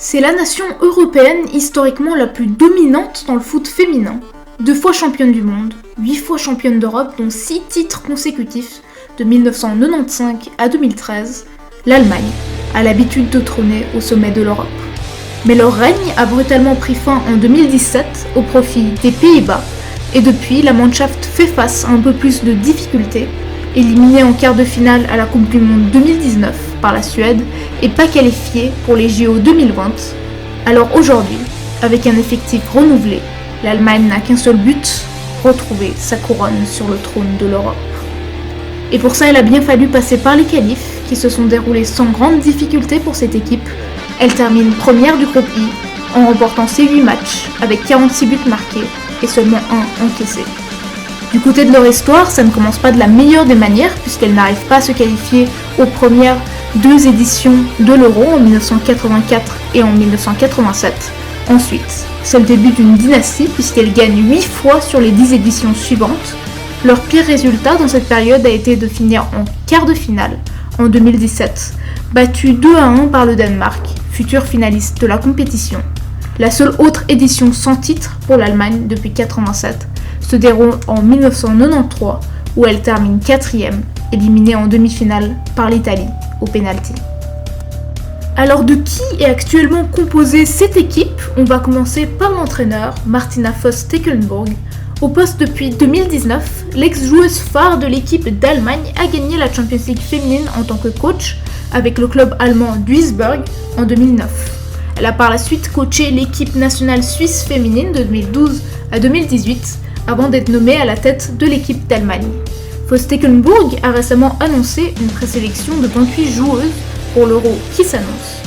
C'est la nation européenne historiquement la plus dominante dans le foot féminin. 2 fois championne du monde, 8 fois championne d'Europe, dont 6 titres consécutifs de 1995 à 2013, l'Allemagne a l'habitude de trôner au sommet de l'Europe. Mais leur règne a brutalement pris fin en 2017 au profit des Pays-Bas, et depuis, la Mannschaft fait face à un peu plus de difficultés, éliminée en quart de finale à la Coupe du Monde 2019 par la Suède et pas qualifiée pour les JO 2020. Alors aujourd'hui, avec un effectif renouvelé, l'Allemagne n'a qu'un seul but, retrouver sa couronne sur le trône de l'Europe. Et pour ça, il a bien fallu passer par les qualifs, qui se sont déroulés sans grande difficulté pour cette équipe. Elle termine première du groupe I, en remportant ses 8 matchs, avec 46 buts marqués et seulement 1 encaissé. Du côté de leur histoire, ça ne commence pas de la meilleure des manières, puisqu'elle n'arrive pas à se qualifier aux premières 2 éditions de l'Euro en 1984 et en 1987. Ensuite, c'est le début d'une dynastie, puisqu'elle gagne 8 fois sur les 10 éditions suivantes. Leur pire résultat dans cette période a été de finir en quart de finale en 2017, battu 2-1 par le Danemark, futur finaliste de la compétition. La seule autre édition sans titre pour l'Allemagne depuis 1987 se déroule en 1993, où elle termine 4e, éliminée en demi-finale par l'Italie au pénalty. Alors de qui est actuellement composée cette équipe ? On va commencer par l'entraîneur, Martina Voss-Tecklenburg. Au poste depuis 2019, l'ex-joueuse phare de l'équipe d'Allemagne a gagné la Champions League féminine en tant que coach avec le club allemand Duisburg en 2009. Elle a par la suite coaché l'équipe nationale suisse féminine de 2012 à 2018 avant d'être nommée à la tête de l'équipe d'Allemagne. Voss-Tecklenburg a récemment annoncé une présélection de 28 joueuses pour l'Euro qui s'annonce.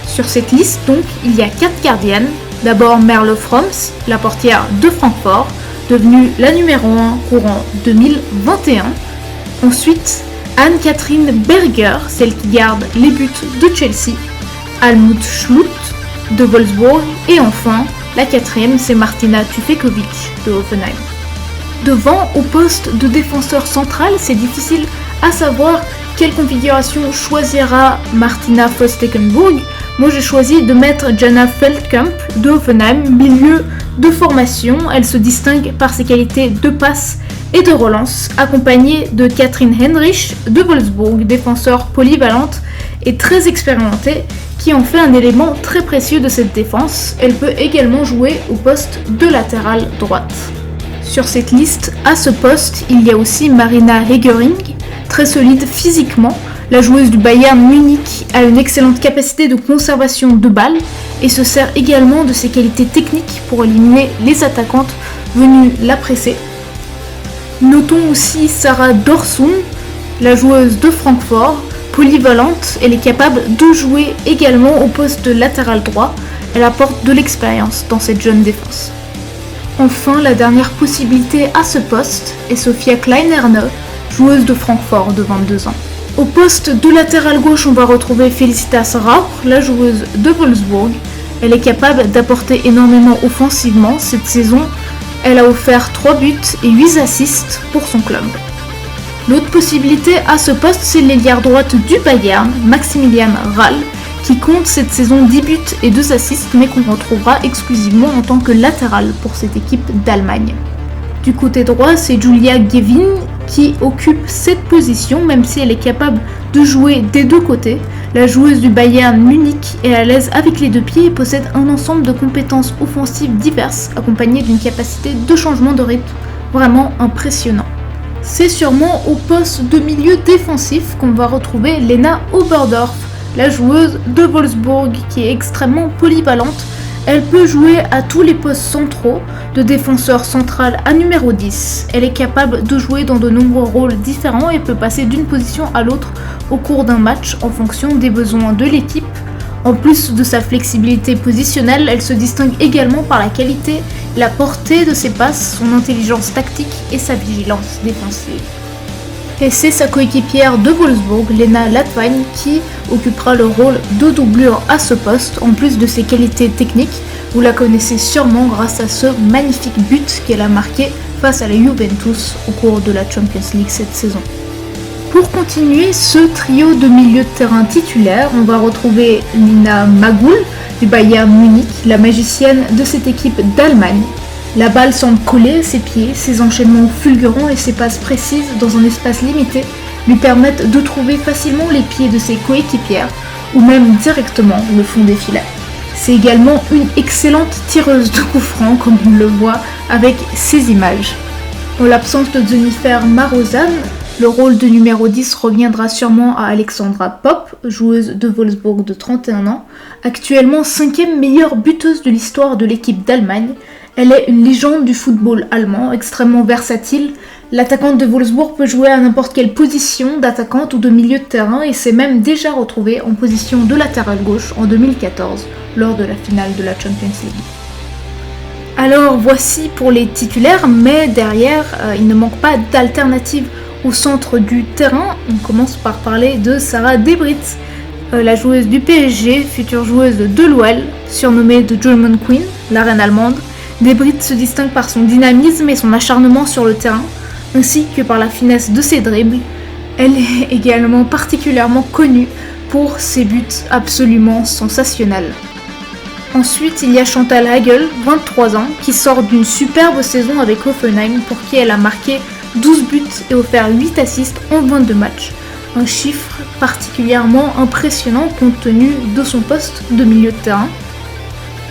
Sur cette liste donc, il y a 4 gardiennes. D'abord Merle Froms, la portière de Francfort, devenue la numéro 1 courant 2021. Ensuite, Anne-Kathrin Berger, celle qui garde les buts de Chelsea. Almut Schlutt de Wolfsburg. Et enfin, la 4e, c'est Martina Tufekovic de Hoffenheim. Devant, au poste de défenseur central, c'est difficile à savoir quelle configuration choisira Martina Voss-Tecklenburg. Moi j'ai choisi de mettre Jana Feldkamp de Hoffenheim, milieu de formation. Elle se distingue par ses qualités de passe et de relance, accompagnée de Katrin Henrich de Wolfsburg, défenseur polyvalente et très expérimentée, qui en fait un élément très précieux de cette défense. Elle peut également jouer au poste de latérale droite. Sur cette liste, à ce poste, il y a aussi Marina Hegering, très solide physiquement. La joueuse du Bayern Munich a une excellente capacité de conservation de balles et se sert également de ses qualités techniques pour éliminer les attaquantes venues la presser. Notons aussi Sarah Dorsum, la joueuse de Francfort, polyvalente. Elle est capable de jouer également au poste de latéral droit. Elle apporte de l'expérience dans cette jeune défense. Enfin, la dernière possibilité à ce poste est Sophia Kleinerne, joueuse de Francfort de 22 ans. Au poste de latéral gauche, on va retrouver Felicitas Rauch, la joueuse de Wolfsburg. Elle est capable d'apporter énormément offensivement. Cette saison, elle a offert 3 buts et 8 assists pour son club. L'autre possibilité à ce poste, c'est l'ailière droite du Bayern, Maximilian Rall, qui compte cette saison 10 buts et 2 assists, mais qu'on retrouvera exclusivement en tant que latéral pour cette équipe d'Allemagne. Du côté droit, c'est Julia Gevin qui occupe cette position, même si elle est capable de jouer des deux côtés. La joueuse du Bayern Munich est à l'aise avec les 2 pieds et possède un ensemble de compétences offensives diverses, accompagnées d'une capacité de changement de rythme vraiment impressionnant. C'est sûrement au poste de milieu défensif qu'on va retrouver Lena Oberdorf, la joueuse de Wolfsburg, qui est extrêmement polyvalente. Elle peut jouer à tous les postes centraux, de défenseur central à numéro 10. Elle est capable de jouer dans de nombreux rôles différents et peut passer d'une position à l'autre au cours d'un match en fonction des besoins de l'équipe. En plus de sa flexibilité positionnelle, elle se distingue également par la qualité, la portée de ses passes, son intelligence tactique et sa vigilance défensive. Et c'est sa coéquipière de Wolfsburg, Lena Latvagne, qui occupera le rôle de doublure à ce poste. En plus de ses qualités techniques, vous la connaissez sûrement grâce à ce magnifique but qu'elle a marqué face à la Juventus au cours de la Champions League cette saison. Pour continuer ce trio de milieu de terrain titulaire, on va retrouver Nina Magoul, du Bayern Munich, la magicienne de cette équipe d'Allemagne. La balle semble coller à ses pieds, ses enchaînements fulgurants et ses passes précises dans un espace limité lui permettent de trouver facilement les pieds de ses coéquipières ou même directement le fond des filets. C'est également une excellente tireuse de coups francs comme on le voit avec ces images. En l'absence de Jennifer Marozan, le rôle de numéro 10 reviendra sûrement à Alexandra Popp, joueuse de Wolfsburg de 31 ans, actuellement 5e meilleure buteuse de l'histoire de l'équipe d'Allemagne. Elle est une légende du football allemand, extrêmement versatile. L'attaquante de Wolfsburg peut jouer à n'importe quelle position d'attaquante ou de milieu de terrain et s'est même déjà retrouvée en position de latéral gauche en 2014, lors de la finale de la Champions League. Alors voici pour les titulaires, mais derrière, il ne manque pas d'alternative au centre du terrain. On commence par parler de Sarah Debrit, la joueuse du PSG, future joueuse de l'OL, surnommée The German Queen, la reine allemande. Debrit se distingue par son dynamisme et son acharnement sur le terrain, ainsi que par la finesse de ses dribbles. Elle est également particulièrement connue pour ses buts absolument sensationnels. Ensuite, il y a Chantal Hagel, 23 ans, qui sort d'une superbe saison avec Hoffenheim pour qui elle a marqué 12 buts et offert 8 assists en 22 matchs. Un chiffre particulièrement impressionnant compte tenu de son poste de milieu de terrain.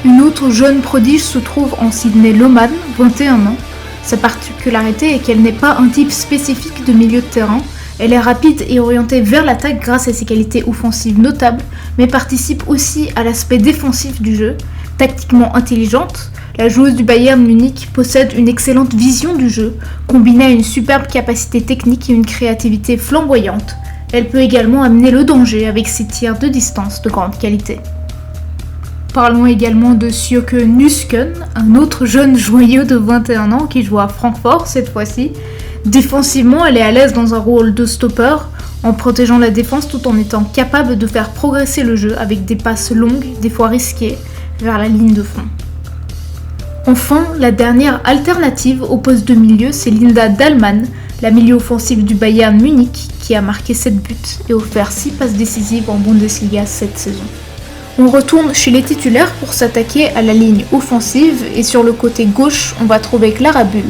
Une autre jeune prodige se trouve en Sydney Lohmann, 21 ans. Sa particularité est qu'elle n'est pas un type spécifique de milieu de terrain. Elle est rapide et orientée vers l'attaque grâce à ses qualités offensives notables, mais participe aussi à l'aspect défensif du jeu. Tactiquement intelligente, la joueuse du Bayern Munich possède une excellente vision du jeu, combinée à une superbe capacité technique et une créativité flamboyante. Elle peut également amener le danger avec ses tirs de distance de grande qualité. Parlons également de Sjoeke Nüsken, un autre jeune joyau de 21 ans qui joue à Francfort cette fois-ci. Défensivement, elle est à l'aise dans un rôle de stopper, en protégeant la défense tout en étant capable de faire progresser le jeu avec des passes longues, des fois risquées, vers la ligne de fond. Enfin, la dernière alternative au poste de milieu, c'est Linda Dahlmann, la milieu offensive du Bayern Munich, qui a marqué 7 buts et offert 6 passes décisives en Bundesliga cette saison. On retourne chez les titulaires pour s'attaquer à la ligne offensive et sur le côté gauche, on va trouver Clara Bull,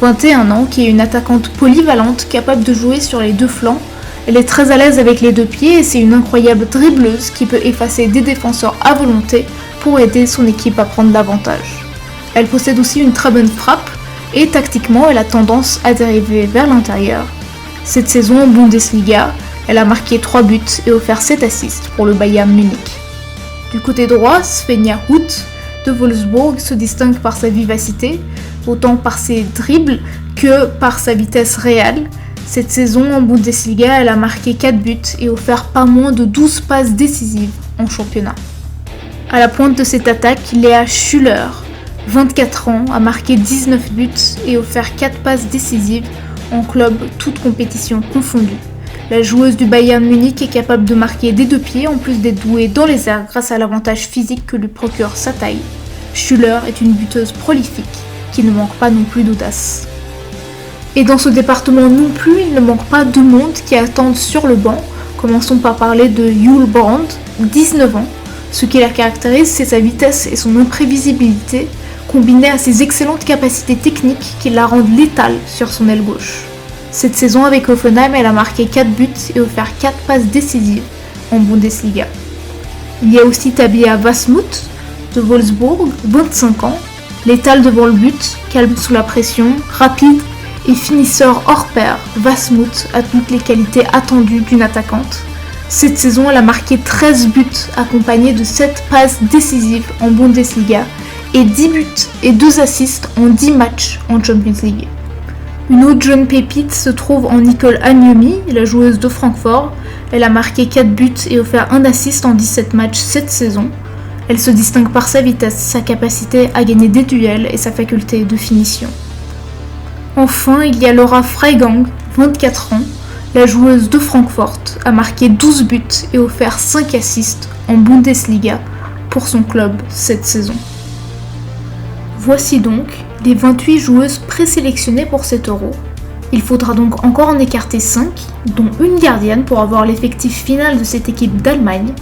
21 ans, qui est une attaquante polyvalente capable de jouer sur les deux flancs. Elle est très à l'aise avec les deux pieds et c'est une incroyable dribbleuse qui peut effacer des défenseurs à volonté pour aider son équipe à prendre l'avantage. Elle possède aussi une très bonne frappe et tactiquement elle a tendance à dériver vers l'intérieur. Cette saison en Bundesliga, elle a marqué 3 buts et offert 7 assists pour le Bayern Munich. Du côté droit, Svenja Huth de Wolfsburg se distingue par sa vivacité, autant par ses dribbles que par sa vitesse réelle. Cette saison en Bundesliga, elle a marqué 4 buts et offert pas moins de 12 passes décisives en championnat. À la pointe de cette attaque, Lea Schüller, 24 ans, a marqué 19 buts et offert 4 passes décisives en club, toutes compétitions confondues. La joueuse du Bayern Munich est capable de marquer des deux pieds en plus d'être douée dans les airs grâce à l'avantage physique que lui procure sa taille. Schüller est une buteuse prolifique qui ne manque pas non plus d'audace. Et dans ce département non plus, il ne manque pas de monde qui attendent sur le banc. Commençons par parler de Jule Brand, 19 ans. Ce qui la caractérise, c'est sa vitesse et son imprévisibilité, combinées à ses excellentes capacités techniques qui la rendent létale sur son aile gauche. Cette saison avec Hoffenheim, elle a marqué 4 buts et offert 4 passes décisives en Bundesliga. Il y a aussi Tabia Wasmuth de Wolfsburg, 25 ans, létale devant le but, calme sous la pression, rapide et finisseur hors pair. Wasmuth a toutes les qualités attendues d'une attaquante. Cette saison, elle a marqué 13 buts accompagnés de 7 passes décisives en Bundesliga et 10 buts et 2 assists en 10 matchs en Champions League. Une autre jeune pépite se trouve en Nicole Agnomi, la joueuse de Francfort. Elle a marqué 4 buts et offert 1 assist en 17 matchs cette saison. Elle se distingue par sa vitesse, sa capacité à gagner des duels et sa faculté de finition. Enfin, il y a Laura Freigang, 24 ans. La joueuse de Francfort a marqué 12 buts et offert 5 assists en Bundesliga pour son club cette saison. Voici donc les 28 joueuses présélectionnées pour cet Euro. Il faudra donc encore en écarter 5, dont une gardienne pour avoir l'effectif final de cette équipe d'Allemagne.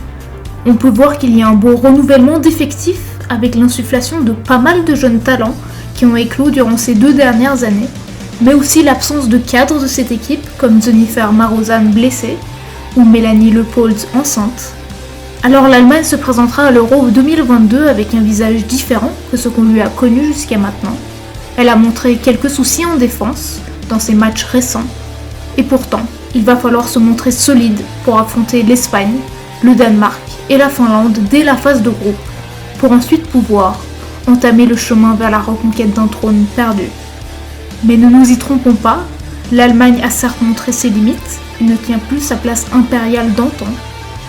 On peut voir qu'il y a un beau renouvellement d'effectifs avec l'insufflation de pas mal de jeunes talents qui ont éclos durant ces 2 dernières années, mais aussi l'absence de cadre de cette équipe comme Jennifer Marozan blessée ou Mélanie Leupolz enceinte. Alors l'Allemagne se présentera à l'Euro 2022 avec un visage différent que ce qu'on lui a connu jusqu'à maintenant. Elle a montré quelques soucis en défense dans ses matchs récents, et pourtant, il va falloir se montrer solide pour affronter l'Espagne, le Danemark et la Finlande dès la phase de groupe, pour ensuite pouvoir entamer le chemin vers la reconquête d'un trône perdu. Mais ne nous y trompons pas, l'Allemagne a certes montré ses limites, et ne tient plus sa place impériale d'antan,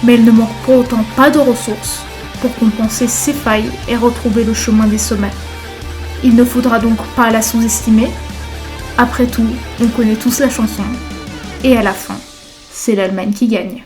mais elle ne manque pour autant pas de ressources pour compenser ses failles et retrouver le chemin des sommets. Il ne faudra donc pas la sous-estimer. Après tout, on connaît tous la chanson, et à la fin, c'est l'Allemagne qui gagne.